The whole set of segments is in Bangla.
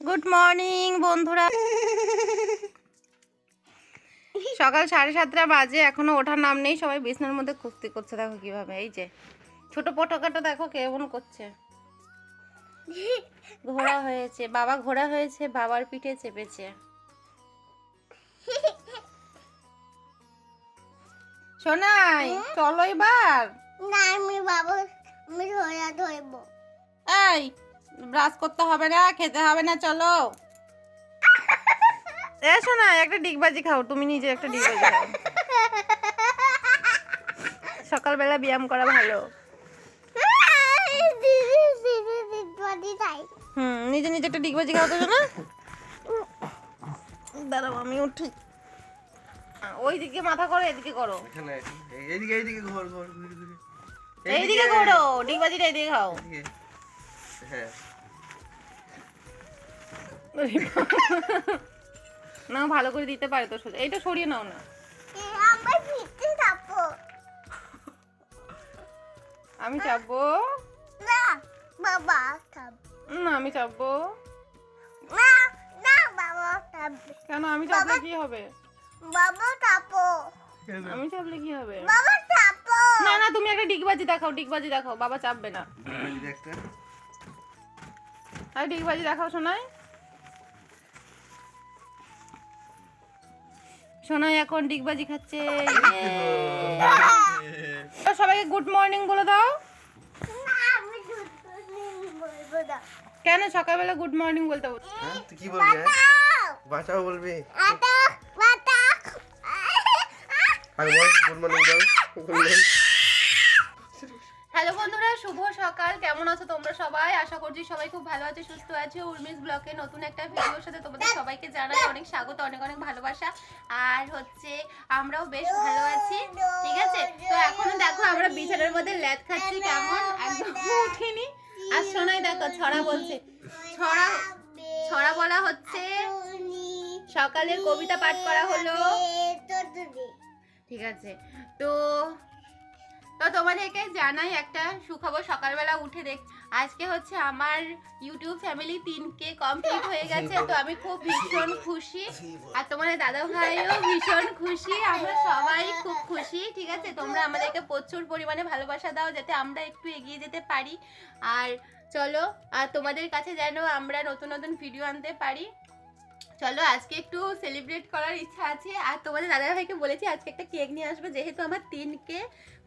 গুড মর্নিং বন্ধুরা। সকাল 7:30 বাজে, এখনো ওঠার নাম নেই। সবাই বিছানার মধ্যে কুস্তি করছে। দেখো কিভাবে, এই যে ছোট পটাকাটা দেখো কেমন করছে। ঘোড়া হয়েছে, বাবা ঘোড়া হয়েছে, বাবার পিঠে চেপেছে। সোনাই চলো এবার। না আমি বাবা আমি ধরে ধরবো। এই ব্রাশ করতে হবে না, খেতে হবে না, চলো। এসো না, একটা ডিগবাজি খাও, তুমি নিজে একটা ডিগবাজি খাও। সকালবেলা ব্যায়াম করা ভালো। নিজে নিজে একটা ডিগবাজি খাও তো না। দাঁড়াও আমি উঠি। ওই দিকে মাথা করো, এদিকে করো, এইদিকে ঘোর ঘোর ঘুরে ঘুরে এইদিকে করো, ডিগবাজিটা এদিকে খাও। হ্যাঁ না ভালো করে দিতে পারে তো। এইটা সরিয়ে নাও না। আমার ভিতরে চাপো। আমি চাপবো না বাবা চাপ। না, আমি চাপবো না না বাবা চাপ। কেন? আমি চাপলে কি হবে? বাবা চাপো। আমি চাপলে কি হবে? বাবা চাপো। না না, তুমি একটা ডিগবাজি দেখাও, ডিগবাজি দেখাও। বাবা চাপবে না। আর ডিগবাজি দেখাও শোনাই। শোনাই এখন ডিগবাজি খাচ্ছে। সবাইকে গুড মর্নিং বলে দাও। না আমি দুধ বলবো না। কেন সকালবেলা গুড মর্নিং বলতে হবে? তুই কি বলবি? বাঁচাও বলবি? আটা বাটা। আগে বল গুড মর্নিং বল। হ্যালো বন্ধুরা, শুভ সকাল। কেমন আছো তোমরা সবাই? আশা করছি সবাই খুব ভালো আছে, সুস্থ আছে। উর্মিস ব্লকে নতুন একটা ভিডিওর সাথে তোমাদের সবাইকে জানাই অনেক স্বাগত, অনেক অনেক ভালোবাসা। আর হচ্ছে আমরাও বেশ ভালো আছি, ঠিক আছে। তো এখনো দেখো আমরা বিছানার মধ্যে ল্যাদ খাচ্ছি, কেমন একদম উঠিনি। আর শোনাই দেখো ছড়া বলছে। ছড়া ছড়া বলা হচ্ছে, সকালের কবিতা পাঠ করা হলো, ঠিক আছে। তো তো তোমাদেরকে জানাই একটা সুখবর। সকালবেলা উঠে আজকে হচ্ছে আমার ইউটিউব ফ্যামিলি 3K কমপ্লিট হয়ে গেছে। তো আমি খুব ভীষণ খুশি, আর তোমাদের দাদা ভাইও ভীষণ খুশি। আমরা সবাই খুব খুশি, ঠিক আছে। তোমরা আমাদেরকে প্রচুর পরিমাণে ভালোবাসা দাও যাতে আমরা একটু এগিয়ে যেতে পারি। আর চলো, আর তোমাদের কাছে যেন আমরা নতুন নতুন ভিডিও আনতে পারি। চলো আজকে একটু সেলিব্রেট করার ইচ্ছা আছে। আর তোমাদের দাদা ভাইকে বলেছি আজকে একটা কেক নিয়ে আসবে, যেহেতু আমার 3K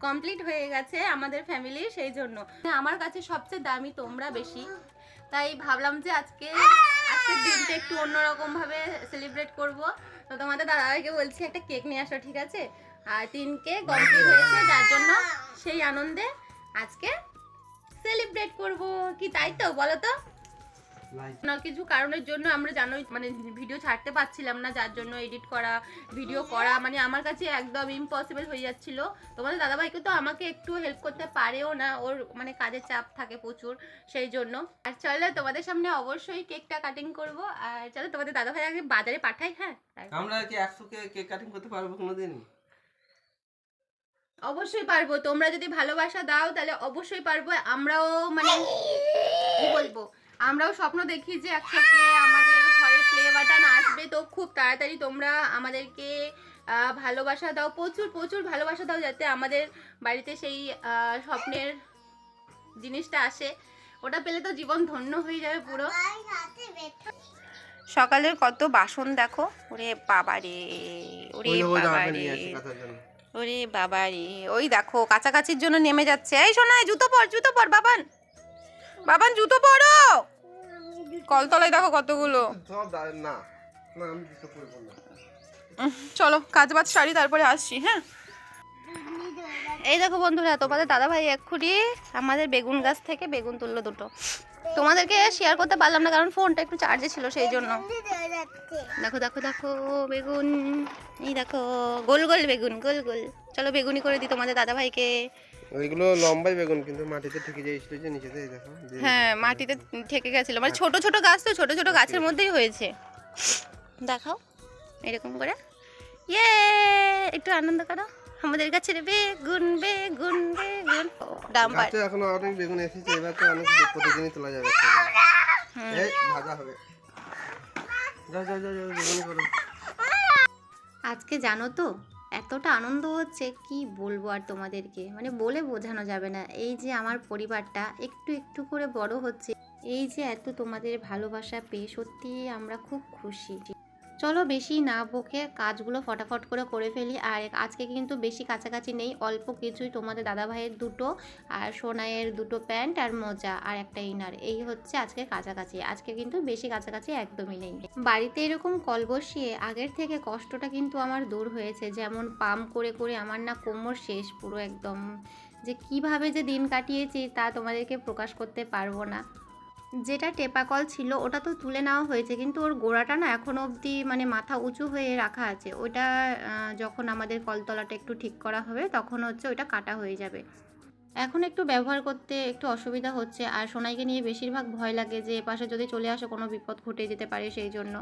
কমপ্লিট হয়ে গেছে আমাদের ফ্যামিলি, সেই জন্য। আমার কাছে সবচেয়ে দামি তোমরা বেশি, তাই ভাবলাম যে আজকের দিনটা একটু অন্যরকম ভাবে সেলিব্রেট করব। তো তোমাদের দাদা ভাইকে বলছি একটা কেক নিয়ে আসো, ঠিক আছে। আর 3K কমপ্লিট হয়েছে, যার জন্য সেই আনন্দে আজকে সেলিব্রেট করব, কি তাই তো? বলো তো। না কিছু কারণের জন্য আমরা জানোই মানে ভিডিও ছাড়তে পারছিলাম না, যার জন্য এডিট করা ভিডিও করা মানে আমার কাছে একদম ইম্পসিবল হয়ে যাচ্ছিল। তোমাদের দাদাভাইকে তো আমাকে একটু হেল্প করতে পারেও না, ওর মানে কাজের চাপ থাকে প্রচুর, সেই জন্য। আর চলো তোমাদের সামনে অবশ্যই কেকটা কাটিং করব। আর চলো তোমাদের দাদাভাই আগে বাজারে পাঠাই। হ্যাঁ, আমরা কি 100K কেক কাটিং করতে পারবো কোনোদিন? অবশ্যই পারবো। তোমরা যদি ভালোবাসা দাও তাহলে অবশ্যই পারবো। আমরাও মানে কি বলবো, আমরাও স্বপ্ন দেখি যে 100K আমাদের ঘরে প্লে বাটন আসবে। তো খুব তাড়াতাড়ি তোমরা আমাদেরকে ভালোবাসা দাও, প্রচুর প্রচুর ভালোবাসা দাও, যাতে আমাদের বাড়িতে সেই স্বপ্নের জিনিসটা আসে। ওটা পেলে তো জীবন ধন্য হয়ে যাবে পুরো। সকালের কত বাসন দেখো। ওরে বাবারে, ওরে বাবারে, ওরে বাবারে। ওই দেখো কাছাকাছির জন্য নেমে যাচ্ছে। এই শোনায় জুতো পর, জুতো পর বাবান, বাবান জুতো পরো। কলতলায় দেখো কতগুলো। চলো কাজ বাজ সারি, তারপরে আসছি। হ্যাঁ, এই দেখো বন্ধুরা, তোমাদের দাদা ভাই এক্ষুনি আমাদের বেগুন গাছ থেকে বেগুন তুললো দুটো। তোমাদেরকে শেয়ার করতে পারলাম না কারণ ফোনটা একটু চার্জে ছিল, সেই জন্য। দেখো দেখো দেখো বেগুন, এই দেখো গোল গোল বেগুন, গোল গোল। চলো বেগুনি করে দিই তোমাদের দাদা ভাইকে। ওইগুলো লম্বাই বেগুন, কিন্তু মাটিতে ঠেকে যাইছিল যে নিচেতে, এই দেখো। হ্যাঁ মাটিতে ঠেকে গেছিল, মানে ছোট ছোট গাছ তো, ছোট ছোট গাছের মধ্যেই হয়েছে। দেখাও এরকম করে, ইয়ে একটু আনন্দ করো। আমাদের কাছে বেগুন বেগুন বেগুন ডাম্পার। এখন অনেক বেগুন এসেছে, এবার তো অনেক প্রতিদিনই তোলা যাবে, ভাজা হবে। যাও যাও যাও যাও, বেগুনি করো। আজকে জানো তো এতটা আনন্দ হচ্ছে কি বলবো আর তোমাদেরকে, মানে বলে বোঝানো যাবে না। এই যে আমার পরিবারটা একটু একটু করে বড় হচ্ছে, এই যে এত তোমাদের ভালোবাসা পেয়ে সত্যি আমরা খুব খুশি। চলো বেশি না বকে কাজগুলো ফটাফট করে ফেলি। আর আজকে কিন্তু বেশি কাছাকাছি নেই, অল্প কিছুই, তোমাদের দাদাভাইয়ের দুটো আর সোনাইয়ের দুটো প্যান্ট আর মোজা আর একটা ইনার, এই হচ্ছে আজকে কাছাকাছি। আজকে কিন্তু বেশি কাছাকাছি একদমই নেই। বাড়িতে এরকম কল বসিয়ে আগের থেকে কষ্টটা কিন্তু আমার দূর হয়েছে। যেমন পাম্প করে করে আমার না কোমর শেষ পুরো একদম, যে কিভাবে যে দিন কাটিয়েছি তা তোমাদেরকে প্রকাশ করতে পারবো না। যেটা টেপা কল ছিল ওটা তো তুলে নেওয়া হয়েছে, কিন্তু ওর গোড়াটা না এখনও অবধি মানে মাথা উঁচু হয়ে রাখা আছে। ওটা যখন আমাদের কলতলাটা একটু ঠিক করা হবে তখন হচ্ছে ওটা কাটা হয়ে যাবে। এখন একটু ব্যবহার করতে একটু অসুবিধা হচ্ছে। আর সোনাইকে নিয়ে বেশিরভাগ ভয় লাগে যে এপাশে যদি চলে আসে কোনো বিপদ ঘটে যেতে পারে, সেই জন্য।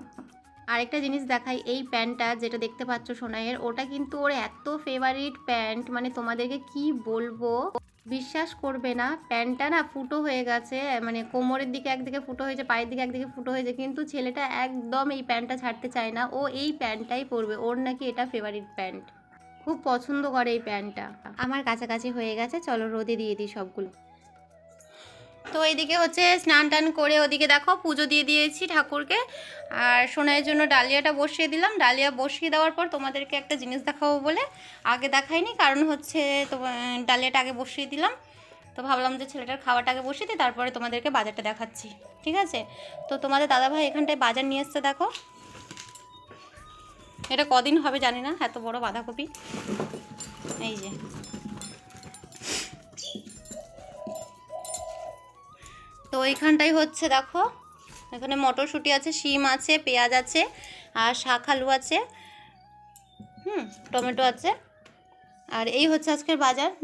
আরেকটা জিনিস দেখাই, এই প্যান্টটা যেটা দেখতে পাচ্ছ সোনাইয়ের, ওটা কিন্তু ওর এত ফেভারিট প্যান্ট, মানে তোমাদেরকে কি বলবো, বিশ্বাস করবে না। প্যান্টটা না ফুটো হয়ে গেছে, মানে কোমরের দিকে একদিকে ফুটো হয়েছে, পায়ের দিকে একদিকে ফুটো হয়েছে, কিন্তু ছেলেটা একদম এই প্যান্টটা ছাড়তে চায় না। ও এই প্যান্টটাই পরবে, ওর নাকি এটা ফেভারিট প্যান্ট, খুব পছন্দ করে এই প্যান্টটা। আমার কাছাকাছি হয়ে গেছে, চলো রোদে দিয়ে দিই সবগুলো। তো এইদিকে হচ্ছে স্নান টান করে ওদিকে দেখো পুজো দিয়ে দিয়েছি ঠাকুরকে। আর সোনাইয়ের জন্য ডালিয়াটা বসিয়ে দিলাম। ডালিয়া বসিয়ে দেওয়ার পর তোমাদেরকে একটা জিনিস দেখাবো বলে আগে দেখাইনি, কারণ হচ্ছে তো ডালিয়াটা আগে বসিয়ে দিলাম, তো ভাবলাম যে ছেলেটার খাওয়াটা আগে বসিয়ে দিই, তারপরে তোমাদেরকে বাজারটা দেখাচ্ছি, ঠিক আছে? তো তোমাদের দাদাভাই এখানটায় বাজার নিয়ে এসছে, দেখো এটা কদিন হবে জানি না, এত বড় বাঁধাকপি, এই যে। তো এইখানটাই হচ্ছে দেখো, এখানে মটরশুঁটি আছে, শিম আছে, পেঁয়াজ আছে, আর শাক আলু আছে, টমেটো আছে। আর এই হচ্ছে আজকের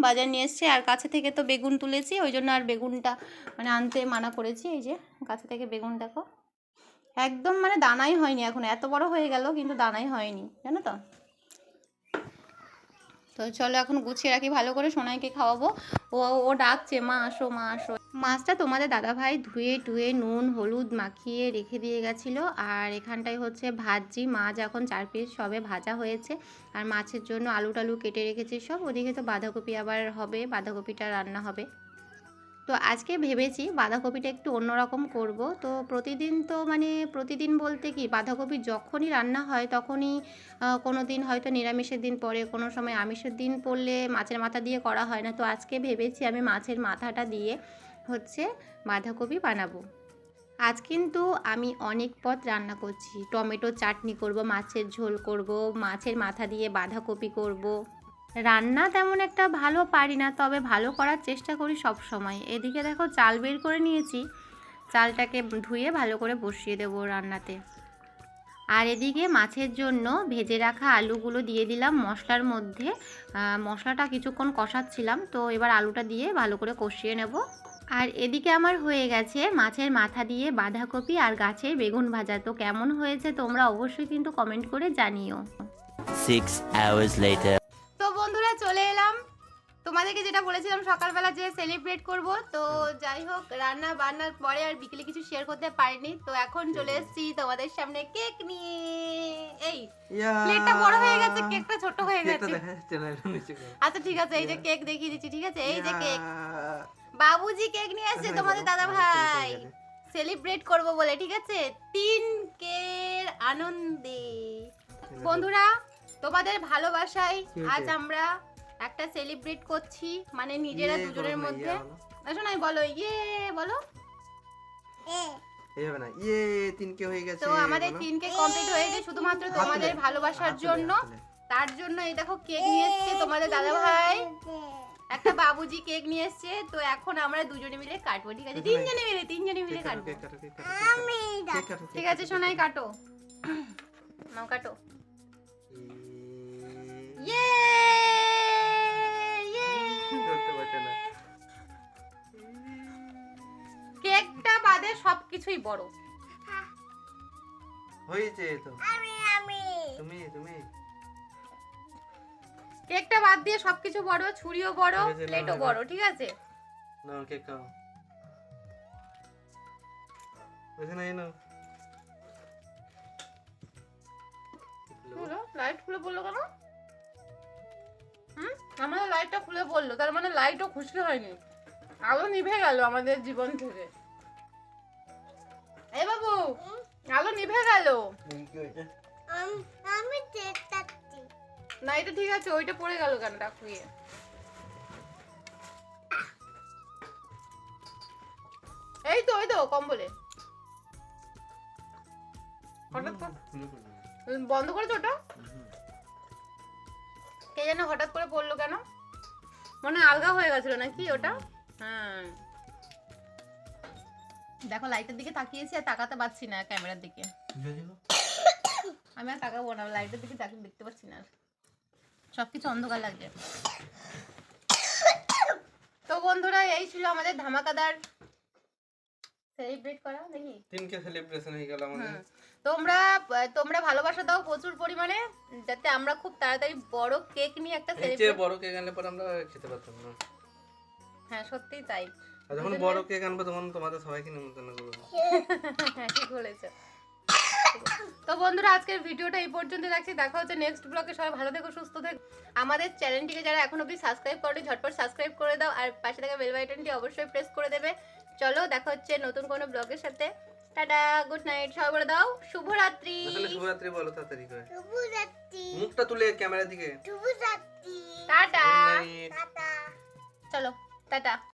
বাজার নিয়ে এসেছি। আর কাছে থেকে তো বেগুন তুলেছি, ওই জন্য আর বেগুনটা মানে আনতে মানা করেছি। এই যে কাছে থেকে বেগুন দেখো, একদম মানে দানাই হয়নি এখন, এত বড় হয়ে গেল কিন্তু দানাই হয়নি, জানো তো। তো চলো এখন গুছিয়ে রাখি ভালো করে, সোনাইকে খাওয়াবো। ও ও ডাকছে মা আসো মা আসো। মাছটা তোমাদের দাদাভাই ধুয়ে টুয়ে নুন হলুদ মাখিয়ে রেখে দিয়ে গেছিলো। আর এখানটায় হচ্ছে ভাজি, মাছ এখন 4 পিস সবে ভাজা হয়েছে। আর মাছের জন্য আলু টালু কেটে রেখেছি সব। ওদিকে তো বাঁধাকপি আবার হবে, বাঁধাকপিটা রান্না হবে। তো আজকে ভেবেছি বাঁধাকপিটা একটু অন্যরকম করব। তো প্রতিদিন তো মানে প্রতিদিন বলতে কি, বাঁধাকপি যখনই রান্না হয় তখনই কোনো দিন হয়তো নিরামিষের দিন পড়ে, কোনো সময় আমিষের দিন পড়লে মাছের মাথা দিয়ে করা হয় না। তো আজকে ভেবেছি আমি মাছের মাথাটা দিয়ে হচ্ছে বাঁধাকপি বানাবো। আজ কিন্তু আমি অনেক পদ রান্না করছি, টমেটো চাটনি করব, মাছের ঝোল করব, মাছের মাথা দিয়ে বাঁধাকপি করব। রান্না তেমন একটা ভালো পারি না, তবে ভালো করার চেষ্টা করি সব সময়। এদিকে দেখো চাল বের করে নিয়েছি, চালটাকে ধুয়ে ভালো করে বসিয়ে দেবো রান্নাতে। আর এদিকে মাছের জন্য ভেজে রাখা আলুগুলো দিয়ে দিলাম মশলার মধ্যে। মশলাটা কিছুক্ষণ কষাচ্ছিলাম, তো এবার আলুটা দিয়ে ভালো করে কষিয়ে নেব। আর এদিকে আমার হয়ে গেছে মাছের মাথা দিয়ে বাঁধাকপি আর গাছের বেগুন ভাজা। তো কেমন হয়েছে তোমরা অবশ্যই কিন্তু কমেন্ট করে জানিও। 6 hours later. তো বন্ধুরা চলে এলাম, তোমাদেরকে যেটা বলেছিলাম সকালবেলা যে সেলিব্রেট করব। তো যাই হোক, রান্না বান্নার পরে আর বিকেলে কিছু শেয়ার করতে পারিনি। তো এখন চলে এসেছি তোমাদের সামনে কেক নিয়ে। এই প্লেটটা বড় হয়ে গেছে, কেকটা ছোট হয়ে গেছে। আচ্ছা ঠিক আছে, এই যে কেক দেখিয়ে দিচ্ছি, ঠিক আছে? এই যে কেক, বাবুজি কেক নিয়ে এসেছে তোমাদের দাদা ভাই, সেলিব্রেট করব বলে, ঠিক আছে? 3 কের আনন্দে। বন্ধুরা তোমাদের ভালোবাসায় আজ আমরা একটা সেলিব্রেট করছি, মানে নিজেরা দুজনের মধ্যে। আসো নাই বলো ইয়ে বলো। এইভাবে না, ইয়ে 3কে হয়ে গেছে। তো আমাদের 3কে কমপ্লিট হয়েছে শুধুমাত্র তোমাদের ভালোবাসার জন্য। তার জন্য এই দেখো কেক নিয়ে এসেছে তোমাদের দাদা ভাই, একটা বাবুজি কেক নিয়ে এসেছে। তো এখন আমরা দুজনে মিলে কাটবো, ঠিক আছে? তিনজনে মিলে কাটবো, ঠিক আছে? সোনাই কাটো, নাও কাটো। ইয়ে কেকটা বাদে সবকিছুই বড় হয়েছে। তো আমি তুমি কেকটা বাদ দিয়ে সবকিছু বড়, ছুরিও বড়, প্লেটও বড়, ঠিক আছে? না কেক খাও, ওখানে নাও। খুলে পড়লো কেন? আমাদের লাইটটা খুলে পড়লো, তার মানে লাইটও খুশি হয়নি, আলো নিভে গেল আমাদের জীবন থেকে। এই বাবু, আলো নিভে গেল। আমি চেষ্টাচ্ছি। না এটা ঠিক আছে, ওইটা পড়ে গেল কেন ডাকুয়ে? এই তো ওই তো কম্বলে হঠাৎ বন্ধ করেছো ওটা? কে যেন হঠাৎ করে পড়লো কেন? মনে হয় আলগা হয়ে গেছিল নাকি ওটা? হ্যাঁ দেখো লাইটের দিকে তাকিয়েছি আর তাকাতে পারছি না ক্যামেরার দিকে। আমি আর তাকাবো না, লাইটের দিকে তাকিয়ে দেখতে পাচ্ছি না, সবকিছু অন্ধকার লাগছে। তো বন্ধুরা এই ছিল আমাদের ধামাকাদার সেলিব্রেট করা দেখি। 3কে সেলিব্রেশন হয়ে গেল আমাদের। তোমরা ভালোবাসা দাও প্রচুর পরিমাণে, যাতে আমরা খুব তাড়াতাড়ি বড় কেক নিয়ে একটা এর চেয়ে সেলিব্রেট। বড় কেক আনলে পরে আমরা খেতে পারতাম না। হ্যাঁ সত্যিই তাই। আর যখন বড় কেক আনবো তখন তোমাদের সবাইকে নিমন্ত্রণ করবো। হ্যাঁ ঠিক বলেছো। তো বন্ধুরা আজকের ভিডিওটা এই পর্যন্ত রাখছি, দেখা হচ্ছে নেক্সট ব্লগে। সবাই ভালো থেকো, সুস্থ থেকো। আমাদের চ্যানেলটিকে যারা এখন অবধি সাবস্ক্রাইব করনি ঝটপট সাবস্ক্রাইব করে দাও, আর পাশে থাকা বেল বাটনটি অবশ্যই প্রেস করে দেবে। চলো দেখা হচ্ছে নতুন কোনো ব্লগের সাথে। টাটা, গুড নাইট, সবাই বলে দাও শুভরাত্রি। আসলে শুভরাত্রি বলো তাড়াতাড়ি করে, শুভরাত্রি। মুখটা তুলে ক্যামেরা দিকে। শুভরাত্রি। Tata, Good night. টাটা। চলো টাটা।